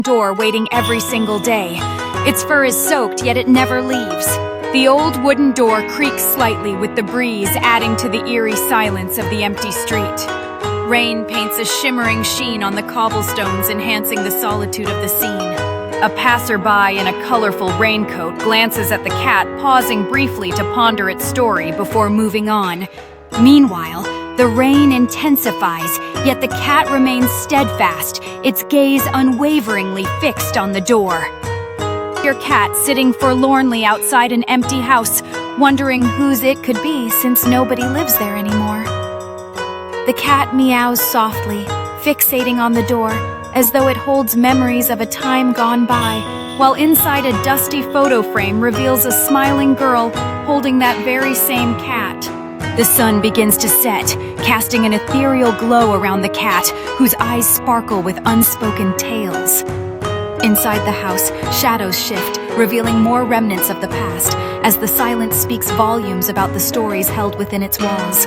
door waiting every single day. Its fur is soaked, yet it never leaves. The old wooden door creaks slightly with the breeze adding to the eerie silence of the empty street. Rain paints a shimmering sheen on the cobblestones, enhancing the solitude of the scene. A passerby in a colorful raincoat glances at the cat, pausing briefly to ponder its story before moving on. Meanwhile, the rain intensifies, yet the cat remains steadfast, its gaze unwaveringly fixed on the door. Your cat sitting forlornly outside an empty house, wondering whose it could be since nobody lives there anymore. The cat meows softly, fixating on the door, as though it holds memories of a time gone by, while inside a dusty photo frame reveals a smiling girl holding that very same cat. The sun begins to set, casting an ethereal glow around the cat, whose eyes sparkle with unspoken tales. Inside the house, shadows shift, revealing more remnants of the past, as the silence speaks volumes about the stories held within its walls.